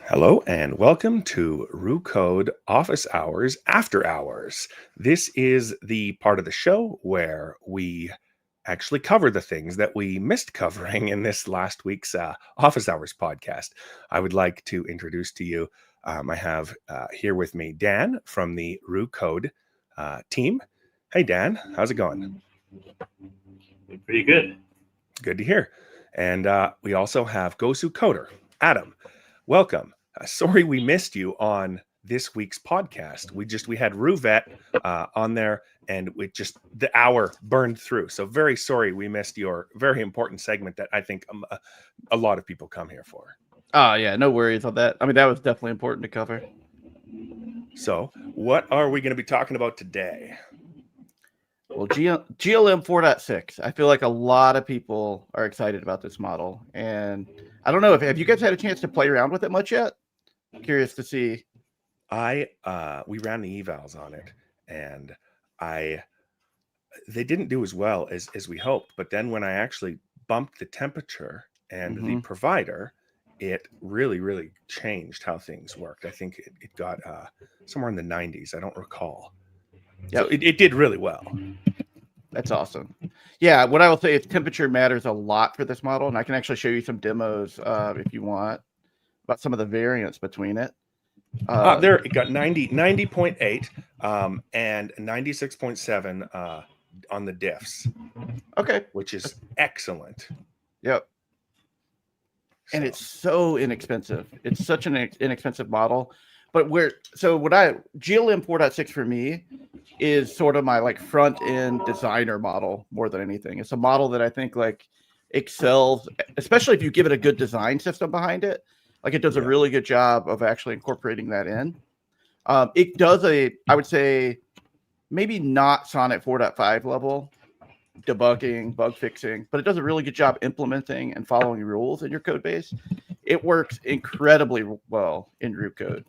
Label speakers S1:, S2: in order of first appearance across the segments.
S1: Hello and welcome to RuCode Office Hours After Hours. This is the part of the show where we actually cover the things that we missed covering in this last week's Office Hours podcast. I would like to introduce to you, I have here with me Dan from the RuCode team. Hey Dan, how's it going?
S2: Pretty good.
S1: Good to hear. And we also have Gosu Coder, Adam. Welcome. Sorry we missed you on this week's podcast. We had Ruvet on there, and the hour burned through. So very sorry we missed your very important segment that I think a lot of people come here for.
S3: Oh yeah, no worries on that. I mean, that was definitely important to cover.
S1: So what are we going to be talking about today?
S3: Well, GLM 4.6. I feel like a lot of people are excited about this model, and I don't know have you guys had a chance to play around with it much yet? Curious to see.
S1: We ran the evals on it, and they didn't do as well as we hoped. But then when I actually bumped the temperature and the provider, it really changed how things worked. I think it got somewhere in the 90s. I don't recall.
S3: Yep.
S1: So it did really well.
S3: That's awesome. Yeah, what I will say is temperature matters a lot for this model, and I can actually show you some demos if you want about some of the variants between it.
S1: There it got 90.8 and 96.7 on the diffs.
S3: Okay,
S1: which is excellent.
S3: Yep. And it's so inexpensive. It's such an inexpensive model. But GLM 4.6 for me is sort of my front end designer model more than anything. It's a model that I think excels, especially if you give it a good design system behind it. It does a really good job of actually incorporating that in. It does I would say, maybe not Sonnet 4.5 level debugging, bug fixing, but it does a really good job implementing and following rules in your code base. It works incredibly well in RuCode.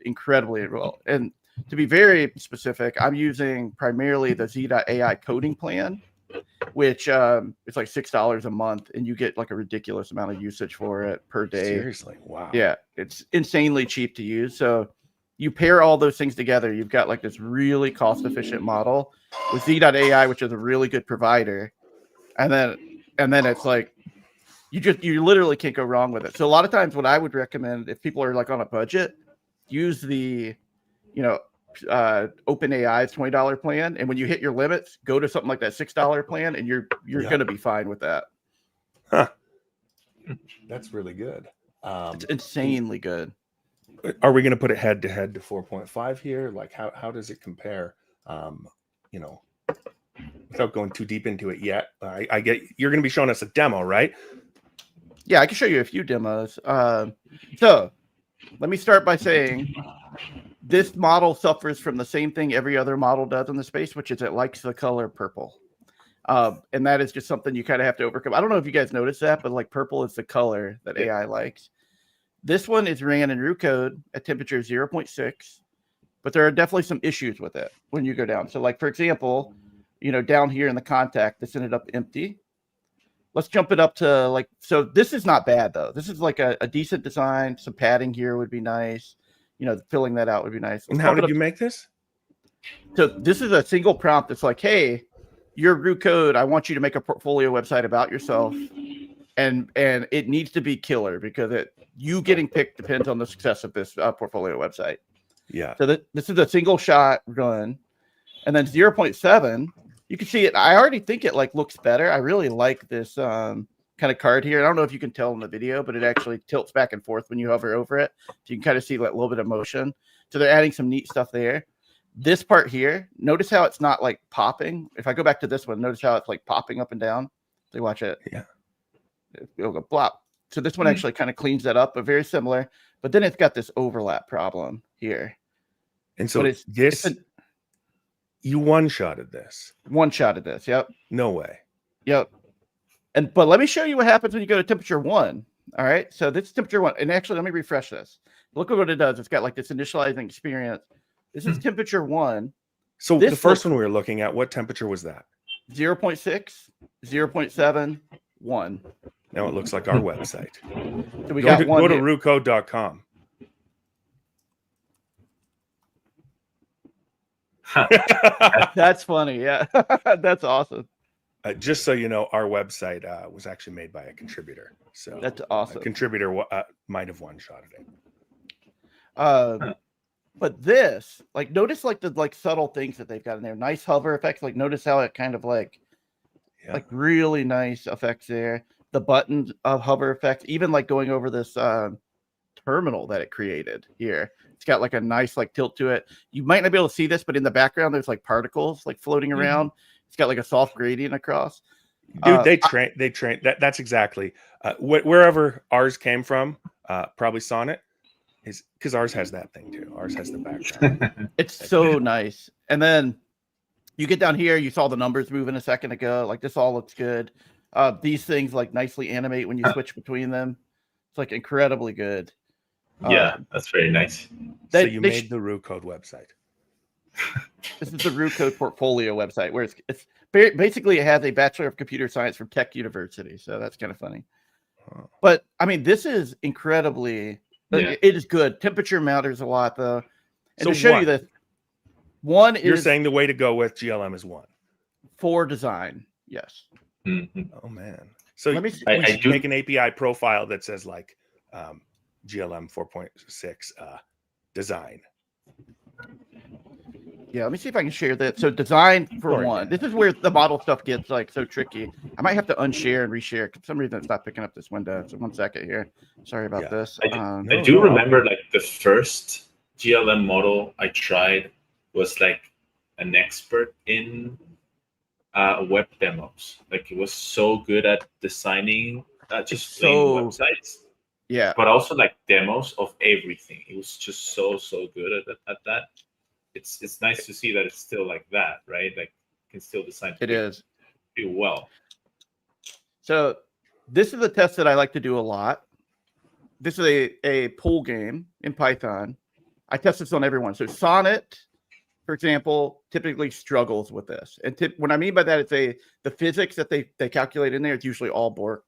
S3: Incredibly well. And to be very specific, I'm using primarily the Z.ai coding plan, which it's like $6 a month, and you get a ridiculous amount of usage for it per day.
S1: Seriously, wow.
S3: Yeah, it's insanely cheap to use. So you pair all those things together, you've got this really cost-efficient model with Z.ai, which is a really good provider, and then it's you literally can't go wrong with it. So a lot of times, what I would recommend if people are on a budget, use the OpenAI's $20 plan, and when you hit your limits, go to something like that $6 plan, and you're going to be fine with that.
S1: Huh. That's really good.
S3: It's insanely good.
S1: Are we going to put it head to 4.5 here? How does it compare? Without going too deep into it yet, I get you're going to be showing us a demo, right?
S3: Yeah, I can show you a few demos. So let me start by saying this model suffers from the same thing every other model does in the space, which is it likes the color purple. And that is just something you kind of have to overcome. I don't know if you guys noticed that, but purple is the color that AI likes. This one is ran in RuCode at temperature 0.6, but there are definitely some issues with it when you go down. So for example, down here in the contact, this ended up empty. Let's jump it up to so this is not bad though. This is a decent design. Some padding here would be nice. Filling that out would be nice.
S1: And how did you make this?
S3: So this is a single prompt. It's hey, you're RuCode. I want you to make a portfolio website about yourself. And it needs to be killer because you getting picked depends on the success of this portfolio website.
S1: Yeah.
S3: So this is a single shot run. And then 0.7, you can see it. I already think it looks better. I really like this kind of card here. I don't know if you can tell in the video, but it actually tilts back and forth when you hover over it. So you can kind of see a little bit of motion. So they're adding some neat stuff there. This part here, notice how it's not popping. If I go back to this one, notice how it's popping up and down. So watch it.
S1: Yeah.
S3: It'll go blop. So this one actually kind of cleans that up, but very similar. But then it's got this overlap problem here.
S1: And so you one-shotted this.
S3: One-shotted this, yep.
S1: No way.
S3: Yep. But let me show you what happens when you go to temperature 1. All right. So this is temperature 1. And actually, let me refresh this. Look at what it does. It's got this initializing experience. This is temperature 1.
S1: So the first one we were looking at, what temperature was that?
S3: 0.6, 0.7, 1.
S1: Now it looks like our website.
S3: So we
S1: go
S3: got
S1: to rucode.com.
S3: That's funny. Yeah, that's awesome.
S1: Just so you know, our website was actually made by a contributor. So
S3: That's awesome.
S1: A contributor might have one shot at it.
S3: But this, like, notice like the like subtle things that they've got in there. Nice hover effects. Like, notice how it kind of like really nice effects there. The buttons of hover effects, even like going over this terminal that it created here. It's got like a nice like tilt to it. You might not be able to see this, but in the background, there's like particles like floating around. It's got like a soft gradient across.
S1: Dude, they train. That's exactly wherever ours came from. Probably Sonnet is because ours has that thing too. Ours has the background.
S3: It's so nice. And then you get down here, you saw the numbers moving a second ago. Like, this all looks good. These things like nicely animate when you switch between them. It's like incredibly good.
S2: Yeah, that's very nice.
S1: So you made the RuCode website.
S3: This is the RuCode portfolio website where it's basically, it has a Bachelor of Computer Science from Tech University. So that's kind of funny. But I mean, this is incredibly, it is good. Temperature matters a lot though. And
S1: So
S3: to show you this, one
S1: You're
S3: is
S1: saying the way to go with GLM is 1
S3: for design. Yes.
S1: Oh man. So
S3: Let me
S1: we
S3: see.
S1: should make an API profile that says like GLM 4.6 design.
S3: Yeah, let me see if I can share that. So design for one. This is where the model stuff gets like so tricky. I might have to unshare and reshare. For some reason it's not picking up this window. So 1 second here. Sorry about this.
S2: I do remember like the first GLM model I tried was like an expert in web demos. Like, it was so good at designing just plain websites.
S3: Yeah.
S2: But also like demos of everything. It was just so good at that. It's nice to see that it's still like that, right? Like, you can still design do well. So
S3: this is a test that I like to do a lot. This is a pool game in Python. I test this on everyone. So Sonnet, for example, typically struggles with this. And what I mean by that is the physics that they calculate in there is usually all borked.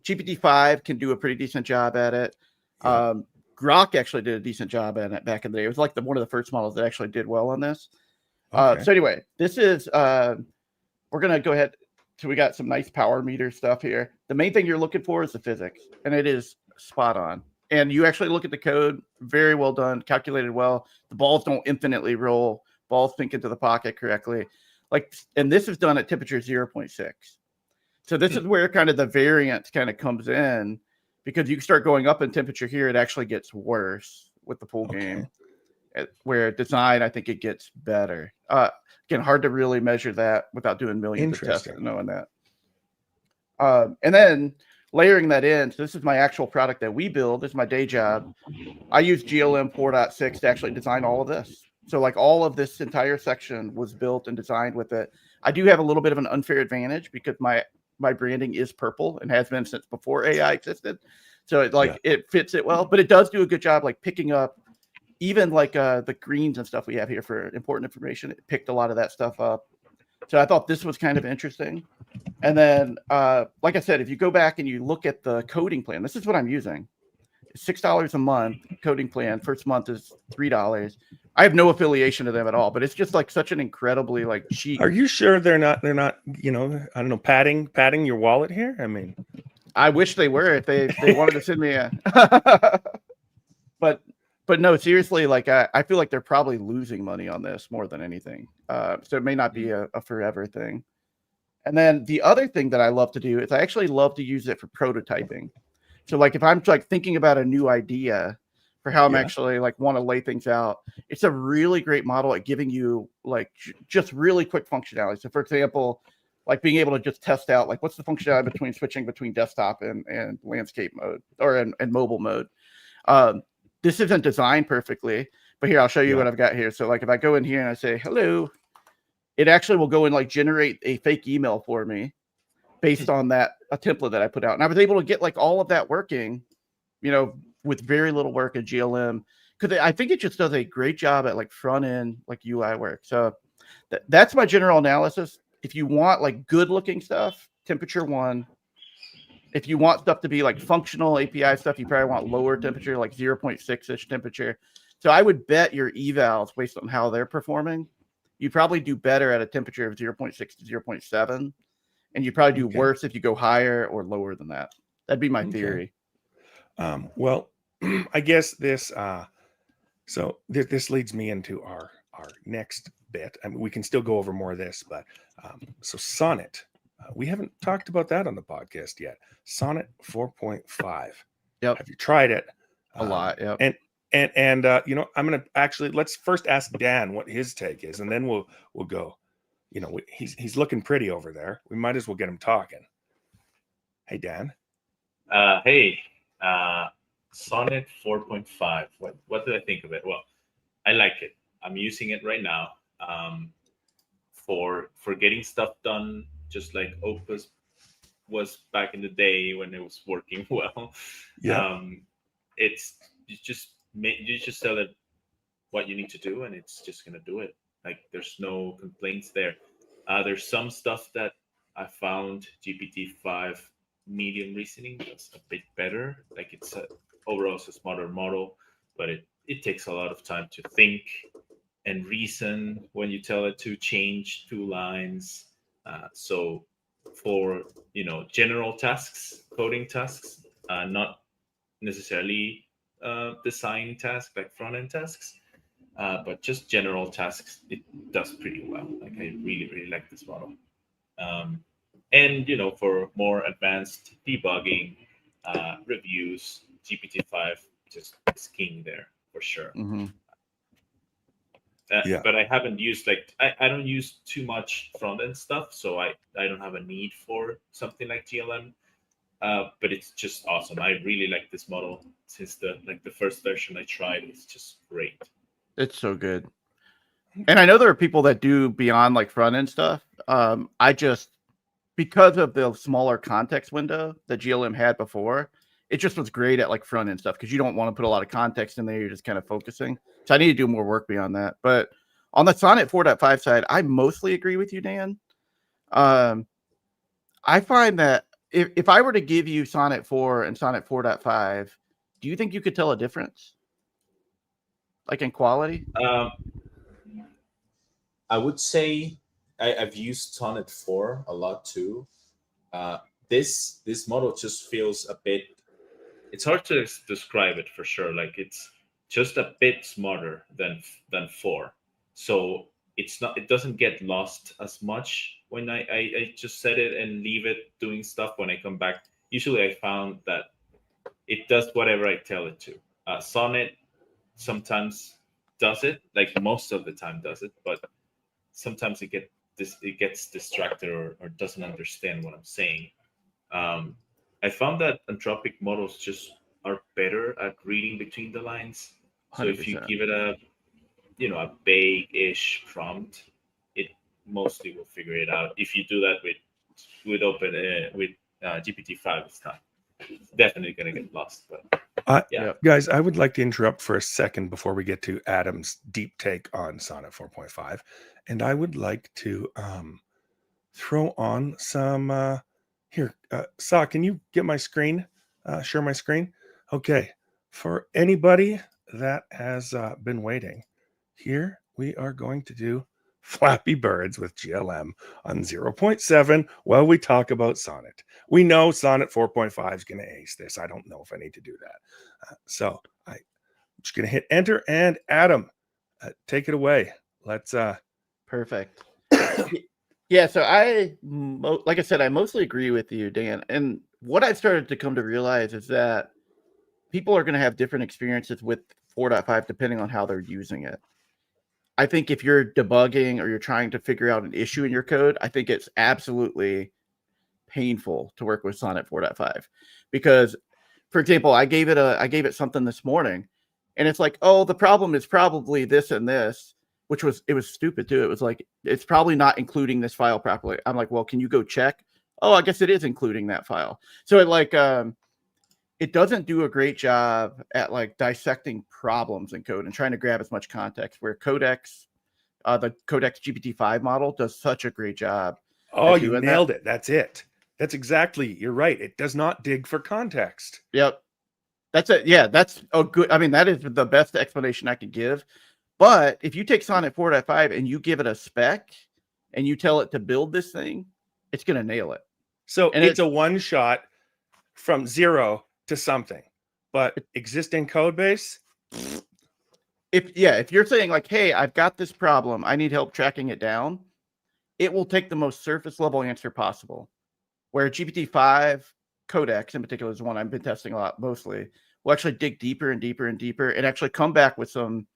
S3: GPT-5 can do a pretty decent job at it. Grok actually did a decent job at it back in the day. It was like one of the first models that actually did well on this. So anyway, this is, we're going to go ahead. So we got some nice power meter stuff here. The main thing you're looking for is the physics, and it is spot on. And you actually look at the code, very well done, calculated well. The balls don't infinitely roll. Balls sink into the pocket correctly. Like, and this is done at temperature 0.6. So this is where kind of the variance kind of comes in, because you start going up in temperature here, it actually gets worse with the pool game. Where design, I think it gets better. Again, hard to really measure that without doing millions of tests and knowing that. And then layering that in, so this is my actual product that we build. This is my day job. I use GLM 4.6 to actually design all of this. So like all of this entire section was built and designed with it. I do have a little bit of an unfair advantage because my branding is purple and has been since before AI existed. So it fits it well, but it does do a good job like picking up even like the greens and stuff we have here for important information. It picked a lot of that stuff up. So I thought this was kind of interesting. And then, like I said, if you go back and you look at the coding plan, this is what I'm using. It's $6 a month coding plan. First month is $3. I have no affiliation to them at all, but it's just like such an incredibly like cheap.
S1: Are you sure they're not, you know, I don't know, padding your wallet here? I mean,
S3: I wish they were, if they wanted to send me a, but no, seriously, like I feel like they're probably losing money on this more than anything. So it may not be a forever thing. And then the other thing that I love to do is I actually love to use it for prototyping. So like if I'm like thinking about a new idea for how I'm actually like want to lay things out, it's a really great model at giving you like just really quick functionality. So for example, like being able to just test out like what's the functionality between switching between desktop and landscape mode or and mobile mode. This isn't designed perfectly, but here I'll show you what I've got here. So like if I go in here and I say hello, it actually will go and like generate a fake email for me based on a template that I put out. And I was able to get like all of that working, you know, with very little work in GLM, because I think it just does a great job at like front end, like UI work. So that's my general analysis. If you want like good looking stuff, temperature 1. If you want stuff to be like functional API stuff, you probably want lower temperature, like 0.6-ish temperature. So I would bet your evals based on how they're performing. you probably do better at a temperature of 0.6 to 0.7, and you probably do worse if you go higher or lower than that. That'd be my theory.
S1: Well, I guess this so this leads me into our next bit. I mean, we can still go over more of this, but so Sonnet, we haven't talked about that on the podcast yet. Sonnet 4.5.
S3: Yep.
S1: Have you tried it?
S3: A lot. Yep.
S1: And you know, I'm gonna actually let's first ask Dan what his take is, and then we'll go. You know, he's looking pretty over there. We might as well get him talking. Hey, Dan.
S2: Hey, Sonnet 4.5. What did I think of it? Well, I like it. I'm using it right now for getting stuff done, just like Opus was back in the day when it was working well.
S1: Yeah.
S2: It's you just tell it what you need to do, and it's just gonna do it. Like there's no complaints there. There's some stuff that I found GPT-5 medium reasoning that's a bit better. Like overall it's a smarter model, but it takes a lot of time to think and reason when you tell it to change 2 lines. So for general tasks, coding tasks, not necessarily design tasks like front end tasks, but just general tasks, it does pretty well. Like I really like this model. And for more advanced debugging, reviews, GPT-5 just is king there for sure.
S3: Mm-hmm.
S2: But I haven't used I don't use too much front end stuff, so I don't have a need for something like GLM. But it's just awesome. I really like this model since the first version I tried. It's just great.
S3: It's so good. And I know there are people that do beyond like front end stuff. I just, because of the smaller context window that GLM had before, it just was great at like front end stuff because you don't want to put a lot of context in there. You're just kind of focusing. So I need to do more work beyond that. But on the Sonnet 4.5 side, I mostly agree with you, Dan. I find that if I were to give you Sonnet 4 and Sonnet 4.5, do you think you could tell a difference? Like in quality?
S2: I would say I've used Sonnet 4 a lot too. This model just feels a bit. It's hard to describe it for sure. Like it's just a bit smarter than 4. So it doesn't get lost as much when I just set it and leave it doing stuff. When I come back, usually I found that it does whatever I tell it to. Sonnet sometimes does it, like most of the time does it, but sometimes it gets distracted or doesn't understand what I'm saying. I found that Anthropic models just are better at reading between the lines. So 100%. If you give it a vague-ish prompt, it mostly will figure it out. If you do that with GPT-5, it's not definitely going to get lost. But
S1: guys, I would like to interrupt for a second before we get to Adam's deep take on Sonnet 4.5, and I would like to throw on some here. Sa, can you get my screen? Share my screen. Okay, for anybody that has been waiting, here we are going to do Flappy Birds with GLM on 0.7 while we talk about Sonnet. We know Sonnet 4.5 is going to ace this. I don't know if I need to do that. So I'm just going to hit enter, and Adam, take it away. Let's
S3: perfect. Yeah, so like I said, I mostly agree with you, Dan. And what I've started to come to realize is that people are going to have different experiences with 4.5 depending on how they're using it. I think if you're debugging or you're trying to figure out an issue in your code, I think it's absolutely painful to work with Sonnet 4.5 because, for example, I gave it something this morning, and it's like, oh, the problem is probably this and this, which was stupid too. It was like, it's probably not including this file properly. I'm like, well, can you go check? Oh, I guess it is including that file. So it doesn't do a great job at like dissecting problems in code and trying to grab as much context, where Codex, the Codex GPT-5 model, does such a great job.
S1: Oh, you nailed it. That's it. That's exactly, you're right. It does not dig for context.
S3: Yep. That's it. Yeah, that's a good, I mean, that is the best explanation I could give. But if you take Sonnet 4.5 and you give it a spec and you tell it to build this thing, it's going to nail it.
S1: So
S3: And
S1: it's a one shot from zero to something, but existing code base.
S3: If you're saying like, hey, I've got this problem, I need help tracking it down, it will take the most surface level answer possible. Where GPT-5 Codex in particular is one I've been testing a lot mostly, will actually dig deeper and deeper and deeper and actually come back with some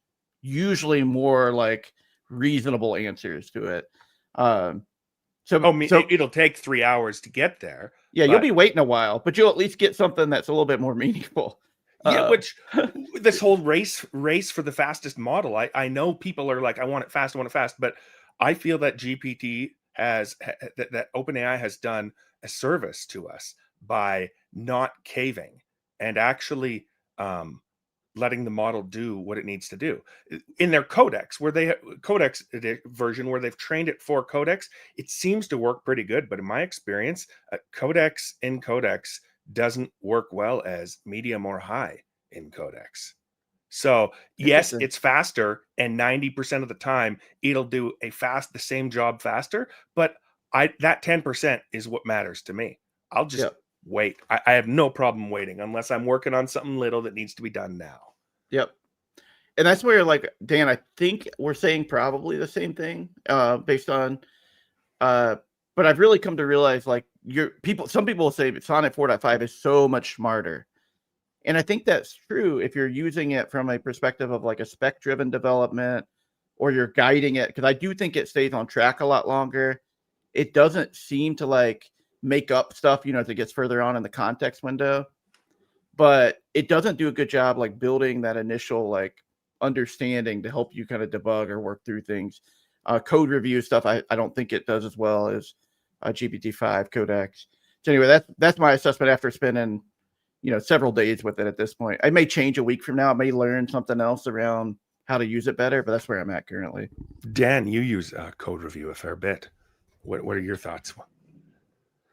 S3: usually more like reasonable answers to it. So
S1: It'll take 3 hours to get there.
S3: Yeah, you'll be waiting a while, but you'll at least get something that's a little bit more meaningful.
S1: Yeah, which this whole race for the fastest model. I know people are like, I want it fast, but I feel that GPT that OpenAI has done a service to us by not caving and actually letting the model do what it needs to do in their codex version where they've trained it for codex. It seems to work pretty good, but in my experience, codex doesn't work well as medium or high in codex. So yes, it's faster, and 90% of the time it'll do the same job faster, but that 10% is what matters to me. I'll just wait. I have no problem waiting unless I'm working on something little that needs to be done now.
S3: Yep. And that's where, like, Dan, I think we're saying probably the same thing based on but I've really come to realize, like, some people will say Sonnet 4.5 is so much smarter. And I think that's true if you're using it from a perspective of like a spec-driven development, or you're guiding it, because I do think it stays on track a lot longer. It doesn't seem to like make up stuff, as it gets further on in the context window. But it doesn't do a good job like building that initial like understanding to help you kind of debug or work through things. Code review stuff, I don't think it does as well as GPT-5 Codex. So anyway, that's my assessment after spending several days with it at this point. I may change a week from now. I may learn something else around how to use it better, but that's where I'm at currently.
S1: Dan, you use code review a fair bit. What are your thoughts?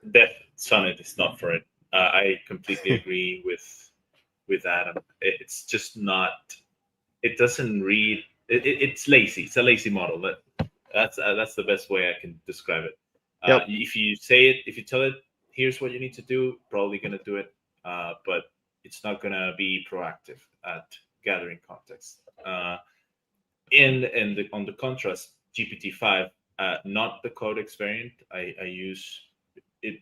S2: That Sonnet is not for it. I completely agree with Adam. It's just not. It doesn't read. It's lazy. It's a lazy model. That's the best way I can describe it. If you tell it, here's what you need to do, probably gonna do it. But it's not gonna be proactive at gathering context. On the contrast, GPT-5, not the Codex variant. I use it.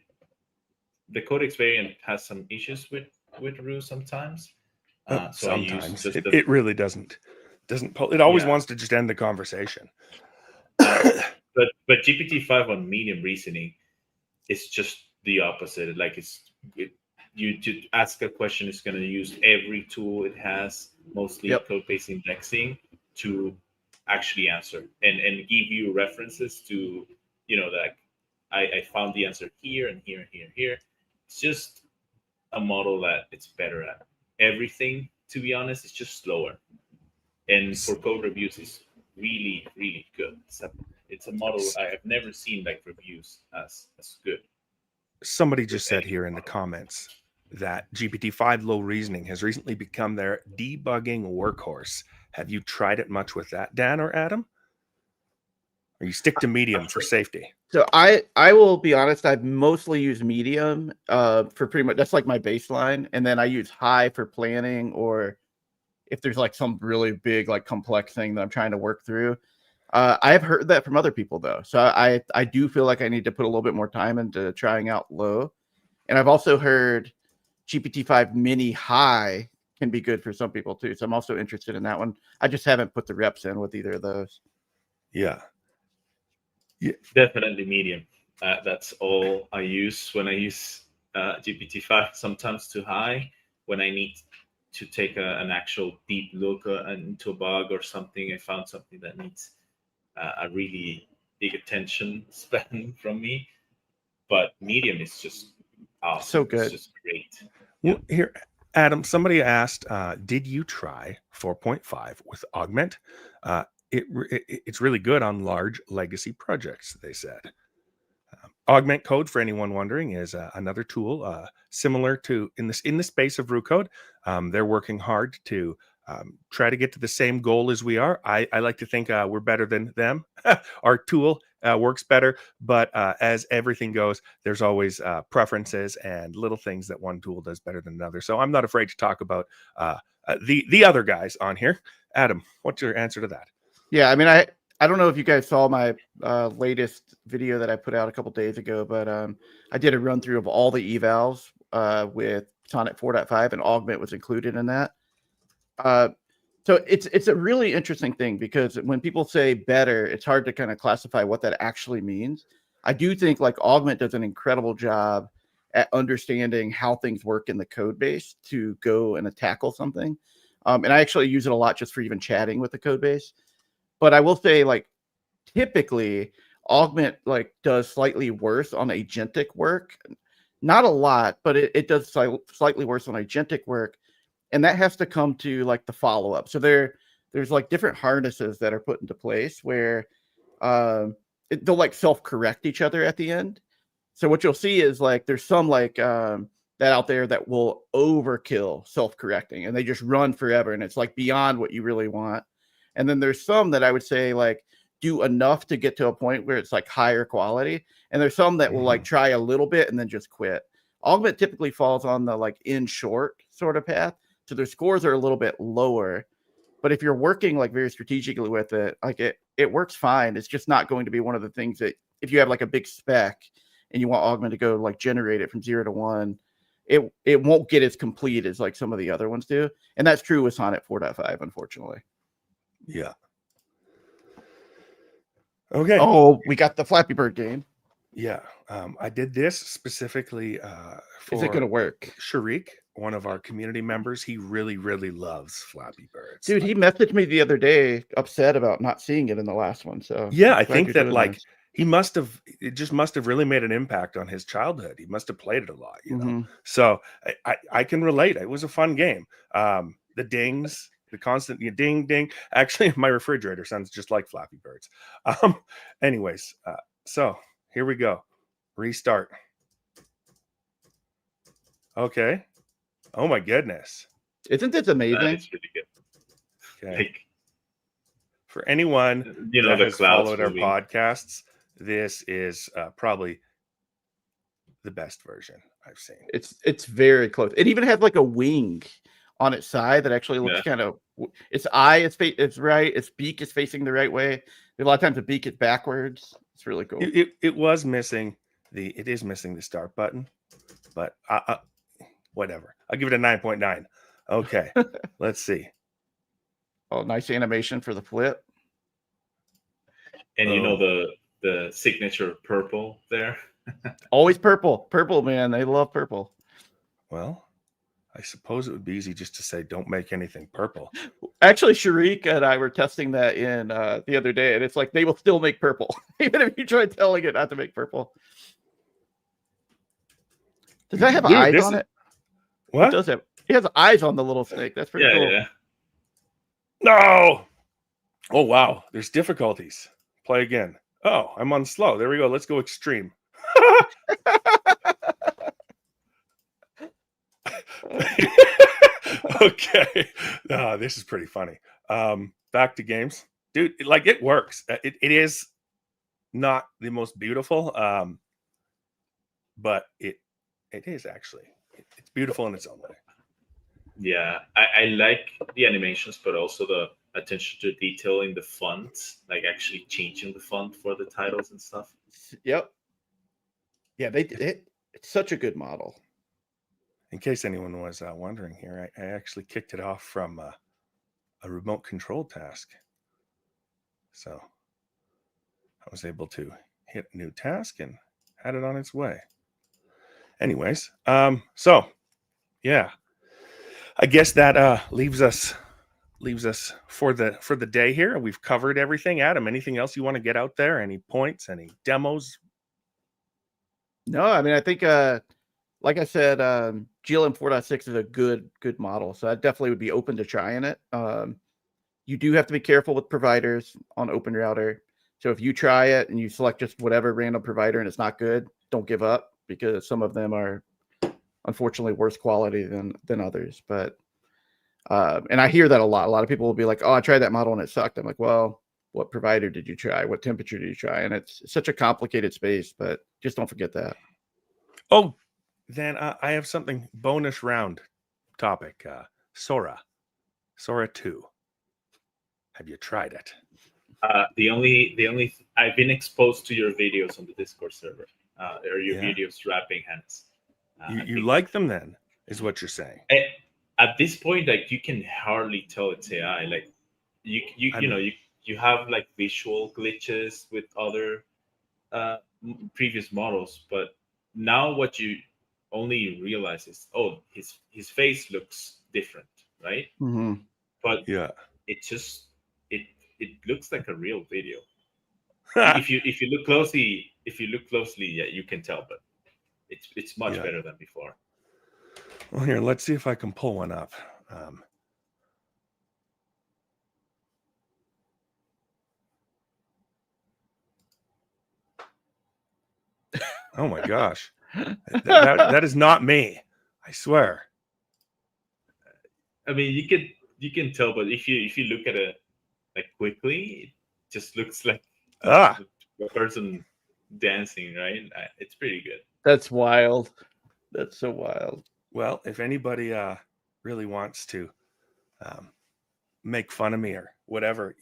S2: The Codex variant has some issues with Roo sometimes.
S1: Sometimes it really doesn't. It always wants to just end the conversation.
S2: But GPT-5 on medium reasoning is just the opposite. Like you to ask a question, it's going to use every tool it has, mostly code-based indexing, to actually answer and give you references to, that I found the answer here and here and here and here. It's just a model that it's better at everything. To be honest, it's just slower. And for code reviews, it's really, really good. It's a model I have never seen like reviews as good.
S1: Somebody just said here in the comments that GPT-5 low reasoning has recently become their debugging workhorse. Have you tried it much with that, Dan or Adam? Or you stick to medium for safety?
S3: So I will be honest, I've mostly used medium for pretty much, that's like my baseline. And then I use high for planning, or if there's like some really big, like complex thing that I'm trying to work through. I have heard that from other people though. So I do feel like I need to put a little bit more time into trying out low. And I've also heard GPT-5 mini high can be good for some people too. So I'm also interested in that one. I just haven't put the reps in with either of those.
S1: Yeah.
S2: Definitely medium. That's all I use when I use GPT-5, sometimes too high when I need to take an actual deep look into a bug or something. I found something that needs a really big attention span from me. But medium is just awesome.
S3: So good.
S2: It's just great.
S1: Well, here, Adam, somebody asked, did you try 4.5 with Augment? It's really good on large legacy projects, they said. Augment Code, for anyone wondering, is another tool similar to in the space of Roo Code. They're working hard to try to get to the same goal as we are. I like to think we're better than them. Our tool works better, but as everything goes, there's always preferences and little things that one tool does better than another. So I'm not afraid to talk about the other guys on here. Adam, what's your answer to that?
S3: Yeah, I mean, I don't know if you guys saw my latest video that I put out a couple days ago, but I did a run through of all the evals with Sonnet 4.5, and Augment was included in that. So it's a really interesting thing, because when people say better, it's hard to kind of classify what that actually means. I do think like Augment does an incredible job at understanding how things work in the code base to go and tackle something. And I actually use it a lot just for even chatting with the code base. But I will say, like, typically Augment like does slightly worse on agentic work. Not a lot, but it does slightly worse on agentic work. And that has to come to like the follow-up. So there's like different harnesses that are put into place where they'll like self-correct each other at the end. So what you'll see is like there's some like that out there that will overkill self-correcting, and they just run forever, and it's like beyond what you really want. And then there's some that I would say like do enough to get to a point where it's like higher quality. And there's some that will like try a little bit and then just quit. Augment typically falls on the like in short sort of path. So their scores are a little bit lower. But if you're working like very strategically with it, like it works fine. It's just not going to be one of the things that if you have like a big spec and you want Augment to go like generate it from 0 to 1, it won't get as complete as like some of the other ones do. And that's true with Sonnet 4.5, unfortunately.
S1: Yeah. Okay.
S3: Oh, we got the Flappy Bird game.
S1: Yeah. I did this specifically for
S3: Is it going to work?
S1: Sharik, one of our community members. He really, really loves Flappy Birds.
S3: Dude, he messaged me the other day upset about not seeing it in the last one. So
S1: yeah, I think that like it just must have really made an impact on his childhood. He must have played it a lot, you know. So I can relate. It was a fun game. The dings, the constant ding ding. Actually, my refrigerator sounds just like Flappy Birds. Anyways, so here we go. Restart. Okay. Oh my goodness.
S3: Isn't this amazing?
S2: It's really good.
S1: Okay.
S2: Like,
S1: for anyone that has followed our podcasts, this is probably the best version I've seen.
S3: It's very close. It even has like a wing on its side that actually looks kind of. Its eye is right. Its beak is facing the right way. A lot of times the beak is backwards. It's really cool.
S1: It was missing it is missing the start button, but whatever. I'll give it a 9.9. Okay, let's see.
S3: Oh, nice animation for the flip.
S2: And you know the signature purple there.
S3: Always purple, man. They love purple.
S1: Well, I suppose it would be easy just to say don't make anything purple.
S3: Actually, Sharik and I were testing that in the other day, and it's like they will still make purple even if you try telling it not to make purple. Does that have eyes on it?
S1: What?
S3: It does have. It has eyes on the little snake. That's pretty cool.
S2: Yeah.
S1: No. Oh wow. There's difficulties. Play again. Oh, I'm on slow. There we go. Let's go extreme. Okay. This is pretty funny. Back to games, dude. Like it works. It is not the most beautiful, but it is actually. It's beautiful in its own way.
S2: Yeah, I like the animations, but also the attention to detail in the font, like actually changing the font for the titles and stuff.
S3: Yep. Yeah, it's such a good model.
S1: In case anyone was wondering here, I actually kicked it off from a remote control task. So I was able to hit new task and had it on its way. Anyways, so yeah, I guess that leaves us for the day here. We've covered everything. Adam, anything else you want to get out there? Any points? Any demos?
S3: No, I mean I think like I said, GLM 4.6 is a good model, so I definitely would be open to trying it. You do have to be careful with providers on OpenRouter. So if you try it and you select just whatever random provider and it's not good, don't give up, because some of them are unfortunately worse quality than others. But And I hear that a lot. A lot of people will be like, "Oh, I tried that model and it sucked." I'm like, "Well, what provider did you try? What temperature did you try?" And it's such a complicated space, but just don't forget that.
S1: Oh, then I have something bonus round topic. Sora 2. Have you tried it?
S2: The only I've been exposed to your videos on the Discord server, or your
S1: Yeah.
S2: videos wrapping hands. I
S1: You
S2: think
S1: like them then, is what you're saying.
S2: at this point, like you can hardly tell it's AI. Like you have like visual glitches with other previous models, but now what you only realize is, oh, his face looks different, right?
S3: Mm-hmm.
S2: But
S1: Yeah.
S2: it just it looks like a real video. if you look closely, yeah, you can tell, but it's much
S1: Yeah.
S2: better than before.
S1: Well, here, let's see if I can pull one up. Oh my gosh, that is not me. I swear.
S2: I mean, you can tell, but if you look at it like quickly, it just looks like
S1: Ah,
S2: a person dancing, right? It's pretty good.
S3: That's wild. That's so wild.
S1: well, if anybody really wants to make fun of me or whatever,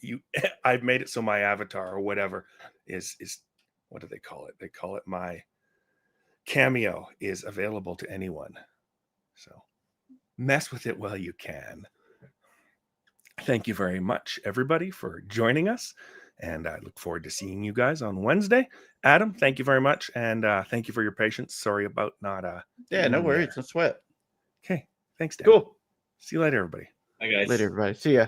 S1: I've made it so my avatar or whatever is what do they call it? They call it my cameo is available to anyone. So mess with it while you can. Thank you very much, everybody, for joining us. And I look forward to seeing you guys on Wednesday. Adam, thank you very much. And thank you for your patience. Sorry about not.
S3: Yeah, no
S1: being
S3: worries.
S1: there.
S3: No sweat.
S1: Okay. Thanks, Dan.
S3: Cool.
S1: See you later, everybody.
S2: Hi guys.
S3: Later, everybody. See ya.